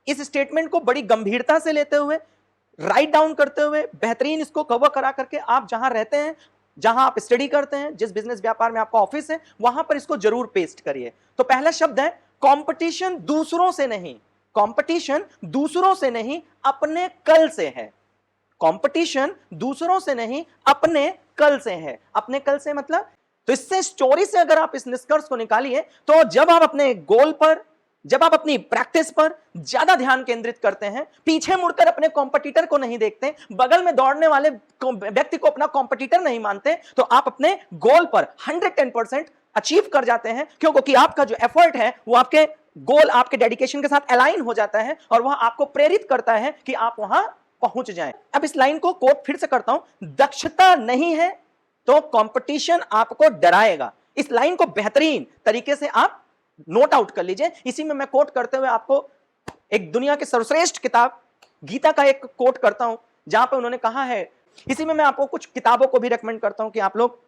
इस स्टेटमेंट को बड़ी गंभीरता से लेते हुए, राइट डाउन करते हुए, बेहतरीन इसको कवर करा करके आप जहां रहते हैं, जहां आप स्टडी करते हैं, जिस बिजनेस व्यापार में आपका ऑफिस है, वहां पर इसको जरूर पेस्ट करिए। तो पहला शब्द है कंपटीशन दूसरों से नहीं। कंपटीशन दूसरों से नहीं, अपने कल से है। कंपटीशन दूसरों से नहीं, अपने कल से है। अपने कल से मतलब, तो इससे स्टोरी से अगर आप इस निष्कर्ष को निकालिए, तो जब आप अपने गोल पर, जब आप अपनी प्रैक्टिस पर ज्यादा ध्यान केंद्रित करते हैं, पीछे मुड़कर अपने कॉम्पिटिटर को नहीं देखते, बगल में दौड़ने वाले व्यक्ति को अपना कॉम्पिटिटर नहीं मानते, तो आप अपने गोल पर 110% अचीव कर जाते हैं। क्योंकि आपका जो एफर्ट है वो आपके गोल, आपके डेडिकेशन के साथ अलाइन हो जाता है और वह आपको प्रेरित करता है कि आप वहां पहुंच जाएं। अब इस लाइन को कोट फिर से करता हूं, दक्षता नहीं है तो कंपटीशन आपको डराएगा। इस लाइन को बेहतरीन तरीके से आप नोट आउट कर लीजिए। इसी में मैं कोट करते हुए आपको एक दुनिया की सर्वश्रेष्ठ किताब गीता का एक कोट करता हूं, जहां पर उन्होंने कहा है, इसी में मैं आपको कुछ किताबों को भी रेकमेंड करता हूं कि आप लोग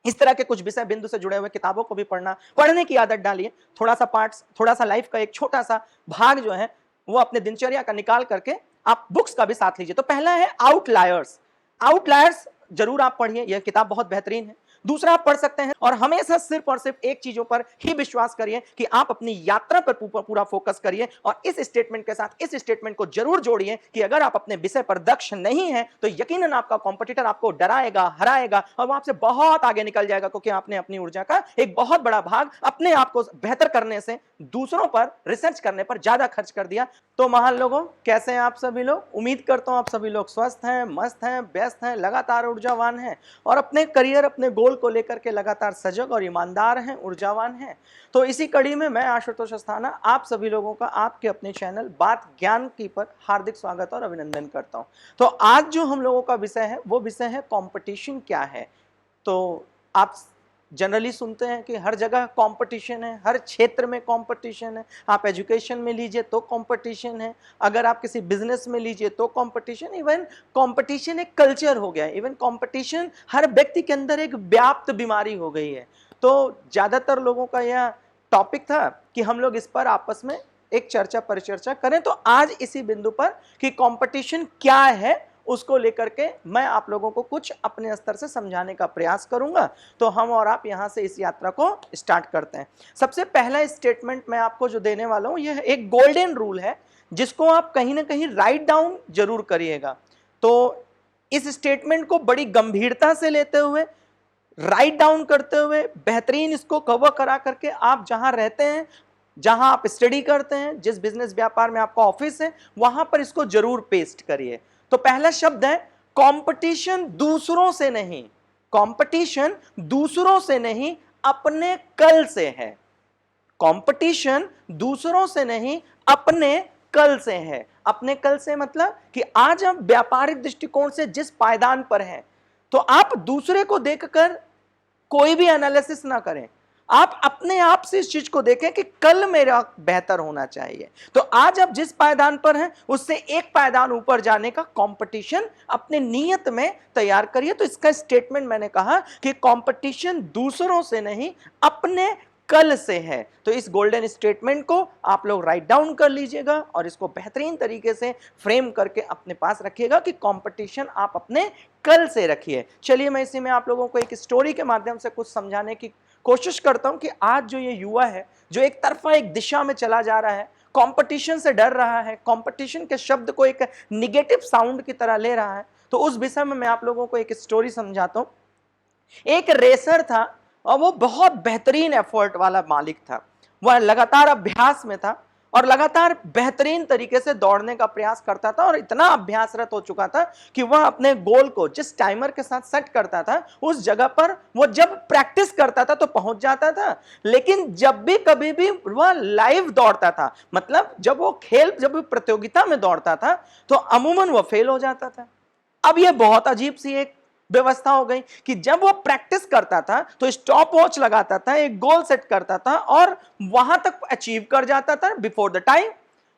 इस तरह के कुछ विषय बिंदु से जुड़े हुए किताबों को भी पढ़ने की आदत डालिए। थोड़ा सा पार्ट्स, थोड़ा सा लाइफ का एक छोटा सा भाग जो है वो अपने दिनचर्या का निकाल करके आप बुक्स का भी साथ लीजिए। तो पहला है आउटलायर्स। आउटलायर्स जरूर आप पढ़िए, यह किताब बहुत बेहतरीन है। दूसरा आप पढ़ सकते हैं, और हमेशा सिर्फ और सिर्फ एक चीजों पर ही विश्वास करिए कि आप अपनी यात्रा पर पूरा फोकस करिए, और इस स्टेटमेंट के साथ इस स्टेटमेंट को जरूर जोड़िए कि अगर आप अपने विषय पर दक्ष नहीं हैं तो यकीनन आपका कॉम्पिटिटर आपको डराएगा, हराएगा और वो आपसे बहुत आगे निकल जाएगा, क्योंकि आपने अपनी ऊर्जा का एक बहुत बड़ा भाग अपने आप को बेहतर करने से दूसरों पर रिसर्च करने पर ज्यादा खर्च कर दिया। तो महान लोगों, कैसे हैं आप सभी लोग? उम्मीद करता हूं आप सभी लोग स्वस्थ हैं, मस्त हैं, व्यस्त हैं, लगातार ऊर्जावान हैं और अपने करियर, अपने गोल को लेकर के लगातार सजग और ईमानदार हैं, ऊर्जावान हैं। तो इसी कड़ी में मैं आशुतोष अस्थाना आप सभी लोगों का आपके अपने चैनल बात ज्ञान की पर हार्दिक स्वागत और अभिनंदन करता हूं। तो आज जो हम लोगों का विषय है वो विषय है कंपटीशन क्या है। तो आप जनरली सुनते हैं कि हर जगह कंपटीशन है, हर क्षेत्र में कंपटीशन है। आप एजुकेशन में लीजिए तो कंपटीशन है, अगर आप किसी बिजनेस में लीजिए तो कंपटीशन, इवन कंपटीशन एक कल्चर हो गया है, इवन कंपटीशन हर व्यक्ति के अंदर एक व्याप्त बीमारी हो गई है। तो ज्यादातर लोगों का यह टॉपिक था कि हम लोग इस पर आपस में एक चर्चा परिचर्चा करें। तो आज इसी बिंदु पर कि कंपटीशन क्या है उसको लेकर के मैं आप लोगों को कुछ अपने स्तर से समझाने का प्रयास करूंगा। तो हम और आप यहां से इस यात्रा को स्टार्ट करते हैं। सबसे पहला स्टेटमेंट मैं आपको जो देने वाला हूं, यह एक गोल्डन रूल है जिसको आप कहीं ना कहीं राइट डाउन जरूर करिएगा। तो इस स्टेटमेंट को बड़ी गंभीरता से लेते हुए, राइट डाउन करते हुए, बेहतरीन इसको कवर करा करके आप जहां रहते हैं, जहां आप स्टडी करते हैं, जिस बिजनेस व्यापार में आपका ऑफिस है, वहां पर इसको जरूर पेस्ट करिए। तो पहला शब्द है कंपटीशन दूसरों से नहीं। कंपटीशन दूसरों से नहीं, अपने कल से है। कंपटीशन दूसरों से नहीं, अपने कल से है। अपने कल से मतलब कि आज आप व्यापारिक दृष्टिकोण से जिस पायदान पर हैं, तो आप दूसरे को देखकर कोई भी एनालिसिस ना करें। आप अपने आप से इस चीज को देखें कि कल मेरा बेहतर होना चाहिए। तो आज आप जिस पायदान पर हैं उससे एक पायदान ऊपर जाने का कंपटीशन अपने नियत में तैयार करिए। तो इसका स्टेटमेंट मैंने कहा कि कंपटीशन दूसरों से नहीं, अपने कल से है। तो इस गोल्डन स्टेटमेंट को आप लोग राइट डाउन कर लीजिएगा और इसको बेहतरीन तरीके से फ्रेम करके अपने पास रखिएगा कि कंपटीशन आप अपने कल से रखिए। चलिए मैं इसी में आप लोगों को एक स्टोरी के माध्यम से कुछ समझाने की कोशिश करता हूं कि आज जो ये युवा है, जो एक तरफा एक दिशा में चला जा रहा है, कंपटीशन से डर रहा है, कंपटीशन के शब्द को एक निगेटिव साउंड की तरह ले रहा है, तो उस विषय में मैं आप लोगों को एक स्टोरी समझाता हूं। एक रेसर था और वो बहुत बेहतरीन एफर्ट वाला मालिक था। वह लगातार अभ्यास में था और लगातार बेहतरीन तरीके से दौड़ने का प्रयास करता था और इतना अभ्यासरत हो चुका था कि वह अपने गोल को जिस टाइमर के साथ सेट करता था उस जगह पर वो जब प्रैक्टिस करता था तो पहुंच जाता था, लेकिन जब भी कभी भी वह लाइव दौड़ता था, मतलब जब वो प्रतियोगिता में दौड़ता था, तो अमूमन वह फेल हो जाता था। अब यह बहुत अजीब सी एक व्यवस्था हो गई कि जब वो प्रैक्टिस करता था तो स्टॉप वॉच लगाता था, एक गोल सेट करता था और वहां तक अचीव कर जाता था बिफोर द टाइम।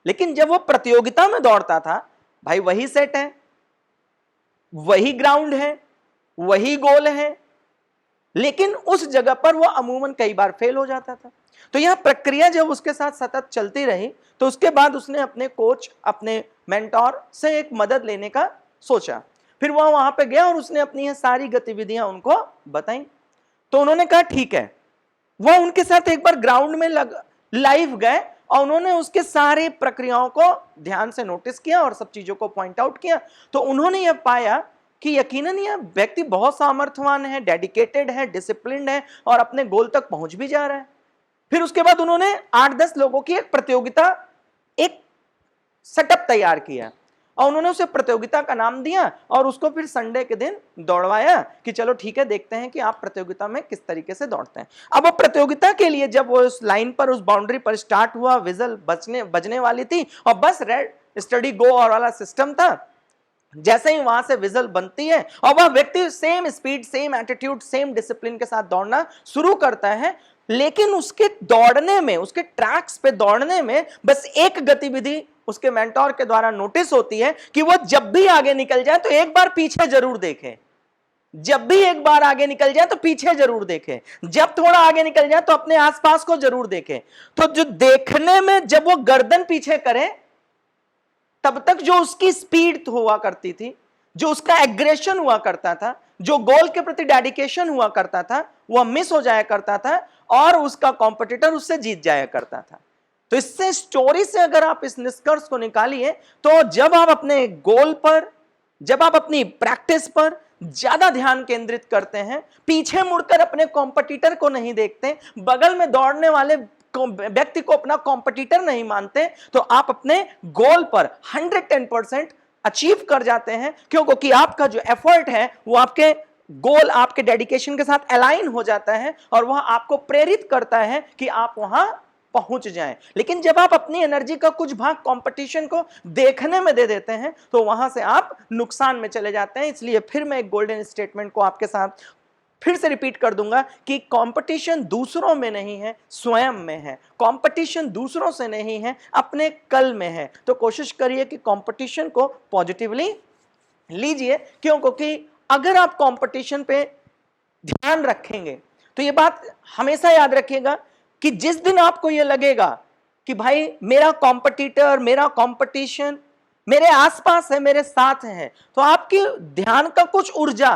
लेकिन जब वो प्रतियोगिता में दौड़ता था, भाई वही सेट है, वही ग्राउंड है, वही गोल है, लेकिन उस जगह पर वो अमूमन कई बार फेल हो जाता था। तो यह प्रक्रिया जब उसके साथ सतत चलती रही तो उसके बाद उसने अपने कोच, अपने मेंटोर से एक मदद लेने का सोचा। फिर वह वहां पे गया और उसने अपनी ये सारी गतिविधियां उनको बताई। तो उन्होंने कहा ठीक है। वह उनके साथ एक बार ग्राउंड में लाइव गए और उन्होंने उसके सारे प्रक्रियाओं को ध्यान से नोटिस किया और सब चीजों को पॉइंट आउट किया। तो उन्होंने यह पाया कि यकीनन यह व्यक्ति बहुत सामर्थ्यवान है, डेडिकेटेड है, डिसिप्लिन्ड है और अपने गोल तक पहुंच भी जा रहा है। फिर उसके बाद उन्होंने 8-10 लोगों की एक प्रतियोगिता, एक सेटअप तैयार किया और उन्होंने उसे प्रतियोगिता का नाम दिया और उसको फिर संडे के दिन दौड़वाया कि चलो ठीक है, देखते हैं कि आप प्रतियोगिता में किस तरीके से दौड़ते हैं। अब वो प्रतियोगिता के लिए जब वो उस लाइन पर, उस बाउंड्री पर स्टार्ट हुआ, विजल बजने वाली थी और बस रेड स्टडी गो और वाला सिस्टम था। जैसे ही वहां से विजल बनती है और वह व्यक्ति same speed, same attitude, same discipline के साथ दौड़ना शुरू करता है, लेकिन उसके दौड़ने में, उसके ट्रैक्स पे दौड़ने में बस एक गतिविधि उसके मेंटोर के द्वारा नोटिस होती है कि वो जब भी आगे निकल जाए तो एक बार पीछे जरूर देखे। जब भी एक बार आगे निकल जाए तो पीछे जरूर देखे, जब थोड़ा आगे निकल जाए तो अपने आसपास को जरूर देखे। तो जो देखने में जब वो गर्दन पीछे करे तब तक जो उसकी स्पीड हुआ करती थी, जो उसका एग्रेशन हुआ करता था, जो गोल के प्रति डेडिकेशन हुआ करता था, वह मिस हो जाया करता था और उसका कॉम्पिटिटर उससे जीत जाया करता था। तो इससे, स्टोरी से अगर आप इस निष्कर्ष को निकालिए तो जब आप अपने गोल पर, जब आप अपनी प्रैक्टिस पर ज्यादा ध्यान केंद्रित करते हैं, पीछे मुड़कर अपने कॉम्पिटिटर को नहीं देखते, बगल में दौड़ने वाले व्यक्ति को अपना कॉम्पिटिटर नहीं मानते, तो आप अपने गोल पर 110% अचीव कर जाते हैं। क्यों? क्योंकि आपका जो एफर्ट है वो आपके गोल, आपके डेडिकेशन के साथ अलाइन हो जाता है और वह आपको प्रेरित करता है कि आप वहां पहुंच जाएं। लेकिन जब आप अपनी एनर्जी का कुछ भाग कंपटीशन को देखने में दे देते हैं तो वहां से आप नुकसान में चले जाते हैं। इसलिए फिर मैं एक गोल्डन स्टेटमेंट को आपके साथ फिर से रिपीट कर दूंगा कि कंपटीशन दूसरों में नहीं है, स्वयं में है। कंपटीशन दूसरों से नहीं है, अपने कल में है। तो कोशिश करिए कि कंपटीशन को पॉजिटिवली लीजिए। क्यों? क्योंकि अगर आप कंपटीशन पे ध्यान रखेंगे तो ये बात हमेशा याद रखिएगा कि जिस दिन आपको ये लगेगा कि भाई मेरा कॉम्पिटिटर, मेरा कंपटीशन मेरे आसपास है, मेरे साथ है, तो आपकी ध्यान का कुछ ऊर्जा,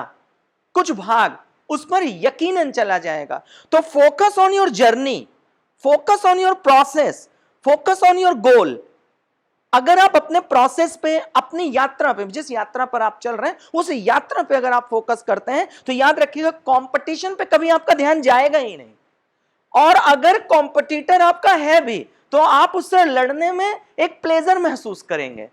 कुछ भाग उस पर यकीनन चला जाएगा। तो focus on your journey, focus on your process, focus on your goal. अगर आप अपने प्रोसेस पे, अपनी यात्रा पे, जिस यात्रा पर आप चल रहे हैं उस यात्रा पे अगर आप फोकस करते हैं तो याद रखिएगा कंपटीशन पे कभी आपका ध्यान जाएगा ही नहीं। और अगर कॉम्पिटिटर आपका है भी तो आप उससे लड़ने में एक प्लेजर महसूस करेंगे।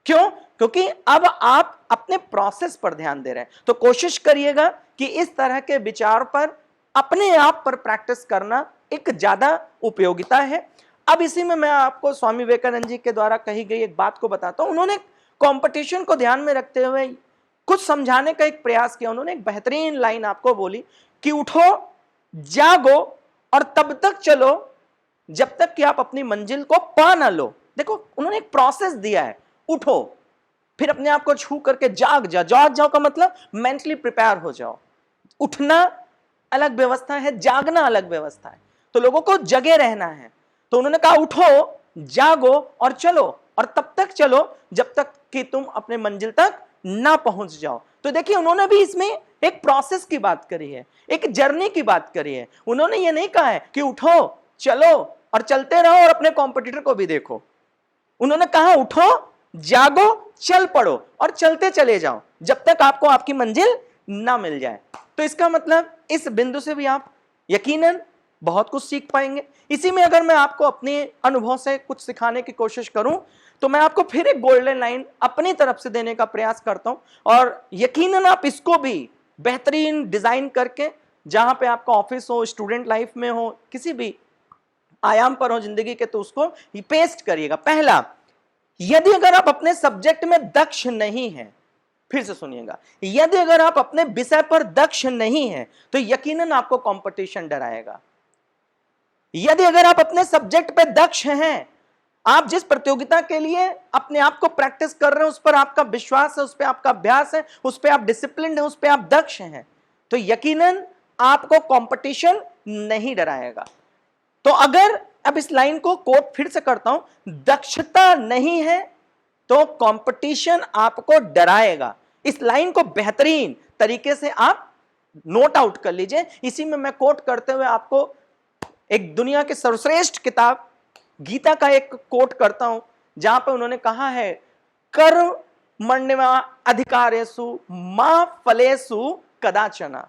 क्यों? क्योंकि अब आप अपने प्रोसेस पर ध्यान दे रहे हैं। तो कोशिश करिएगा कि इस तरह के विचार पर, अपने आप पर प्रैक्टिस करना एक ज्यादा उपयोगिता है। अब इसी में मैं आपको स्वामी विवेकानंद जी के द्वारा कही गई एक बात को बताता हूं। उन्होंने कंपटीशन को ध्यान में रखते हुए कुछ समझाने का एक प्रयास किया। उन्होंने एक बेहतरीन लाइन आपको बोली कि उठो, जागो और तब तक चलो जब तक कि आप अपनी मंजिल को पा ना लो। देखो, उन्होंने एक प्रोसेस दिया है। उठो, फिर अपने आप को छू करके जाग जाओ का मतलब मेंटली प्रिपेयर हो जाओ। उठना अलग व्यवस्था है, जागना अलग व्यवस्था है। तो लोगों को जगे रहना है। तो उन्होंने कहा उठो, जागो और चलो, और तब तक चलो जब तक कि तुम अपने मंजिल तक ना पहुंच जाओ। तो देखिए, उन्होंने भी इसमें एक प्रोसेस की बात करी है, एक जर्नी की बात करी है। उन्होंने ये नहीं कहा है कि उठो, चलो और चलते रहो और अपने कॉम्पिटिटर को भी देखो। उन्होंने कहा उठो, जागो, चल पड़ो और चलते चले जाओ जब तक आपको आपकी मंजिल ना मिल जाए। तो इसका मतलब इस बिंदु से भी आप यकीनन बहुत कुछ सीख पाएंगे। इसी में अगर मैं आपको अपने अनुभव से कुछ सिखाने की कोशिश करूं तो मैं आपको फिर एक गोल्डन लाइन अपनी तरफ से देने का प्रयास करता हूं और यकीनन आप इसको भी बेहतरीन डिजाइन करके, जहां पे आपका ऑफिस हो, स्टूडेंट लाइफ में हो, किसी भी आयाम पर हो जिंदगी के, तो उसको पेस्ट करिएगा। पहला, यदि अगर आप अपने सब्जेक्ट में दक्ष नहीं हैं, फिर से सुनिएगा, यदि अगर आप अपने विषय पर दक्ष नहीं हैं तो यकीनन आपको कंपटीशन डराएगा। यदि अगर आप अपने सब्जेक्ट पे दक्ष हैं, आप जिस प्रतियोगिता के लिए अपने आप को प्रैक्टिस कर रहे हैं उस पर आपका विश्वास है, उस पर आपका अभ्यास है, उस पर आप डिसिप्लिन है, उस पर आप दक्ष हैं, तो यकीनन आपको कंपटीशन नहीं डराएगा। तो अगर अब इस लाइन को कोट फिर से करता हूं, दक्षता नहीं है तो कंपटीशन आपको डराएगा। इस लाइन को बेहतरीन तरीके से आप नोट आउट कर लीजिए। इसी में मैं कोट करते हुए आपको एक दुनिया की सर्वश्रेष्ठ किताब गीता का एक कोट करता हूं, जहां पर उन्होंने कहा है, कर्मण्येवा अधिकारेषु मा फलेषु कदाचन।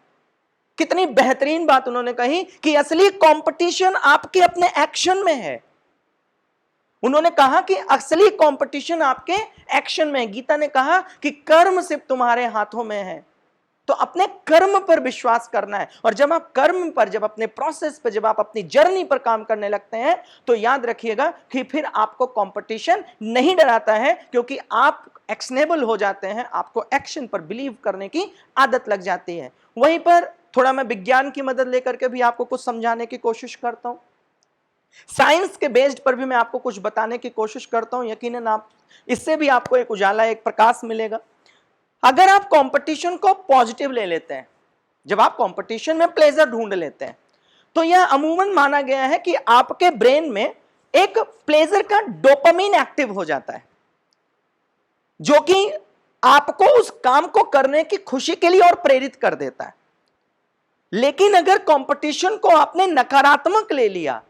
कितनी बेहतरीन बात उन्होंने कही कि असली कंपटीशन आपके अपने एक्शन में है। उन्होंने कहा कि असली कंपटीशन आपके एक्शन में है। गीता ने कहा कि कर्म सिर्फ तुम्हारे हाथों में है, तो अपने कर्म पर विश्वास करना है। और जब आप कर्म पर, जब अपने प्रोसेस पर, जब आप अपनी जर्नी पर काम करने लगते हैं, तो याद रखिएगा कि फिर आपको कंपटीशन नहीं डराता है, क्योंकि आप एक्शनेबल हो जाते हैं, आपको एक्शन पर बिलीव करने की आदत लग जाती है। वहीं पर थोड़ा मैं विज्ञान की मदद लेकर के भी आपको कुछ समझाने की कोशिश करता हूं, साइंस के बेस्ड पर भी मैं आपको कुछ बताने की कोशिश करता हूं। यकीनन आप इससे भी आपको एक उजाला, एक प्रकाश मिलेगा। अगर आप कंपटीशन को पॉजिटिव ले लेते हैं, जब आप कंपटीशन में प्लेजर ढूंढ लेते हैं, तो यह अमूमन माना गया है कि आपके ब्रेन में एक प्लेजर का डोपामिन एक्टिव हो जाता है, जो कि आपको उस काम को करने की खुशी के लिए और प्रेरित कर देता है। लेकिन अगर कंपटीशन को आपने नकारात्मक ले लिया,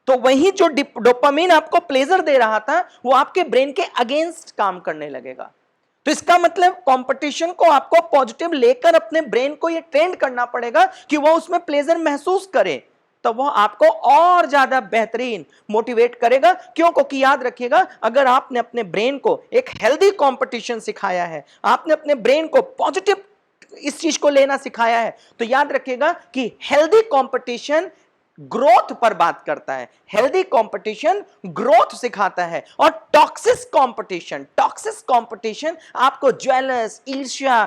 तो वही जो डोपामिन आपको प्लेजर दे रहा था, वो आपके ब्रेन के अगेंस्ट काम करने लगेगा। तो इसका मतलब कंपटीशन को आपको पॉजिटिव लेकर अपने ब्रेन को ये ट्रेन करना पड़ेगा कि वो उसमें प्लेजर महसूस करे, तो वो आपको और ज्यादा बेहतरीन मोटिवेट करेगा। क्यों? क्योंकि याद रखिएगा, अगर आपने अपने ब्रेन को एक हेल्दी कंपटीशन सिखाया है, आपने अपने ब्रेन को पॉजिटिव इस चीज को लेना सिखाया है, तो याद रखिएगा कि हेल्दी कंपटीशन ग्रोथ पर बात करता है, हेल्दी कंपटीशन ग्रोथ सिखाता है। और टॉक्सिक कंपटीशन आपको जेलस, ईर्ष्या,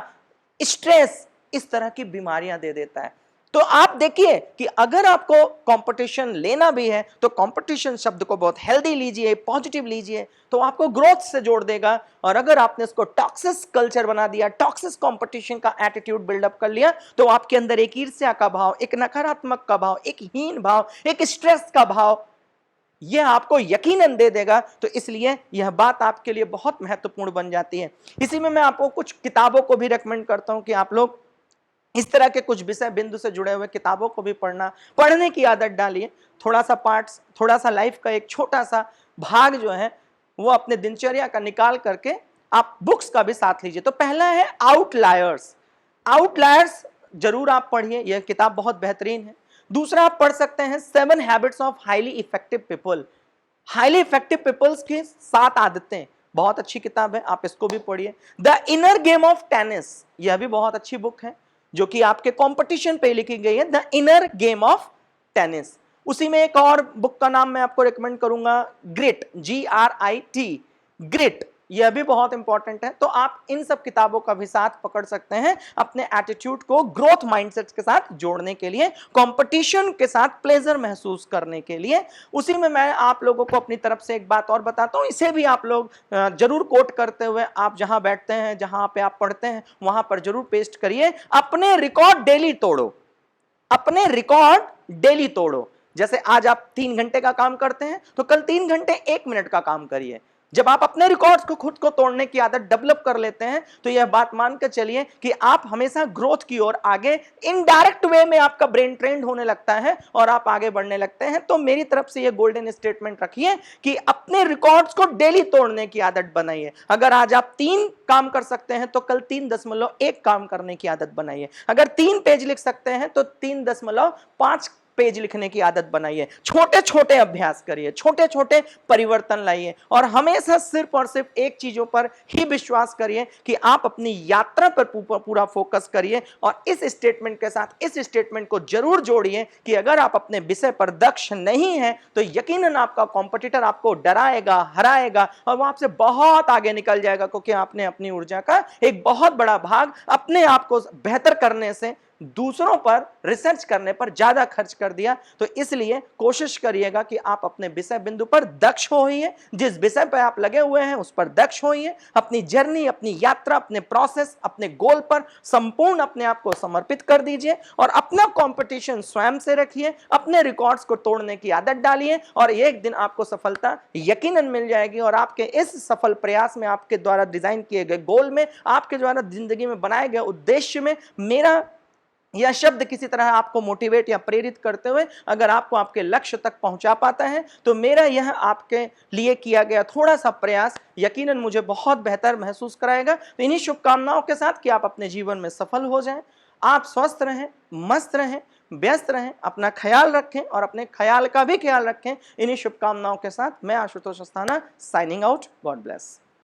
स्ट्रेस, इस तरह की बीमारियां दे देता है। तो आप देखिए कि अगर आपको कंपटीशन लेना भी है, तो कंपटीशन शब्द को बहुत हेल्दी लीजिए, पॉजिटिव लीजिए, तो आपको ग्रोथ से जोड़ देगा। और अगर आपने इसको टॉक्सिक कल्चर बना दिया, टॉक्सिक कंपटीशन का एटीट्यूड बिल्डअप कर लिया, तो आपके अंदर एक ईर्ष्या का भाव, एक नकारात्मक का भाव, एक हीन भाव, एक स्ट्रेस का भाव, यह आपको यकीनन दे देगा। तो इसलिए यह बात आपके लिए बहुत महत्वपूर्ण बन जाती है। इसी में मैं आपको कुछ किताबों को भी रेकमेंड करता हूं कि आप लोग इस तरह के कुछ विषय बिंदु से जुड़े हुए किताबों को भी पढ़ने की आदत डालिए। थोड़ा सा पार्ट्स, थोड़ा सा लाइफ का एक छोटा सा भाग जो है वो अपने दिनचर्या का निकाल करके आप बुक्स का भी साथ लीजिए। तो पहला है आउटलायर्स। आउटलायर्स जरूर आप पढ़िए, यह किताब बहुत बेहतरीन है। दूसरा आप पढ़ सकते हैं 7 habits of highly effective people. Highly effective peoples की 7 आदतें, बहुत अच्छी किताब है, आप इसको भी पढ़िए। The inner game of tennis, यह भी बहुत अच्छी बुक है, जो कि आपके कंपटीशन पे लिखी गई है, the inner game of tennis. उसी में एक और बुक का नाम मैं आपको रिकमेंड करूंगा, ग्रिट, GRIT, ग्रिट, यह भी बहुत इंपॉर्टेंट है। तो आप इन सब किताबों का भी साथ पकड़ सकते हैं अपने एटीट्यूड को ग्रोथ माइंडसेट के साथ जोड़ने के लिए, कंपटीशन के साथ प्लेजर महसूस करने के लिए। उसी में मैं आप लोगों को अपनी तरफ से एक बात और बताता हूं, इसे भी आप लोग जरूर कोट करते हुए आप जहां बैठते हैं, जहां पे आप पढ़ते हैं, वहां पर जरूर पेस्ट करिए। अपने रिकॉर्ड डेली तोड़ो, अपने रिकॉर्ड डेली तोड़ो। जैसे आज आप 3 घंटे का काम करते हैं, तो कल 3 घंटे 1 मिनट का काम करिए। जब आप अपने रिकॉर्ड्स को खुद को तोड़ने की आदत डेवलप कर लेते हैं, तो यह बात मानकर चलिए कि आप हमेशा ग्रोथ की ओर आगे इनडायरेक्ट वे में आपका ब्रेन ट्रेंड होने लगता है और आप आगे बढ़ने लगते हैं। तो मेरी तरफ से यह गोल्डन स्टेटमेंट रखिए कि अपने रिकॉर्ड्स को डेली तोड़ने की आदत बनाइए। अगर आज आप 3 काम कर सकते हैं, तो कल 3.1 काम करने की आदत बनाइए। अगर 3 पेज लिख सकते हैं, तो 3.5 पेज लिखने की आदत बनाइए। छोटे छोटे अभ्यास करिए, छोटे छोटे परिवर्तन लाइए, और हमेशा सिर्फ और सिर्फ एक चीजों पर ही विश्वास करिए कि आप अपनी यात्रा पर पूरा फोकस करिए। और इस स्टेटमेंट के साथ इस स्टेटमेंट को जरूर जोड़िए कि अगर आप अपने विषय पर दक्ष नहीं हैं, तो यकीनन आपका कॉम्पिटिटर आपको डराएगा, हराएगा, और वो आपसे बहुत आगे निकल जाएगा, क्योंकि आपने अपनी ऊर्जा का एक बहुत बड़ा भाग अपने आप को बेहतर करने से दूसरों पर रिसर्च करने पर ज्यादा खर्च कर दिया। तो इसलिए कोशिश करिएगा कि आप अपने विषय बिंदु पर दक्ष होइए, जिस विषय पर आप लगे हुए हैं उस पर दक्ष होइए, अपनी जर्नी, अपनी यात्रा, अपने प्रोसेस, अपने गोल पर संपूर्ण अपने आप को समर्पित कर दीजिए और अपना कंपटीशन स्वयं से रखिए, अपने रिकॉर्ड्स को तोड़ने की आदत डालिए और एक दिन आपको सफलता यकीनन मिल जाएगी। और आपके इस सफल प्रयास में, आपके द्वारा डिजाइन किए गए गोल में, आपके द्वारा जिंदगी में बनाए गए उद्देश्य में मेरा यह शब्द किसी तरह आपको मोटिवेट या प्रेरित करते हुए अगर आपको आपके लक्ष्य तक पहुंचा पाता है तो मेरा यह आपके लिए किया गया थोड़ा सा प्रयास यकीनन मुझे बहुत बेहतर महसूस कराएगा। तो इन्हीं शुभकामनाओं के साथ कि आप अपने जीवन में सफल हो जाएं, आप स्वस्थ रहें, मस्त रहें, व्यस्त रहें, अपना ख्याल रखें और अपने ख्याल का भी ख्याल रखें। इन्हीं शुभकामनाओं के साथ मैं Ashutosh Asthana signing out. God bless.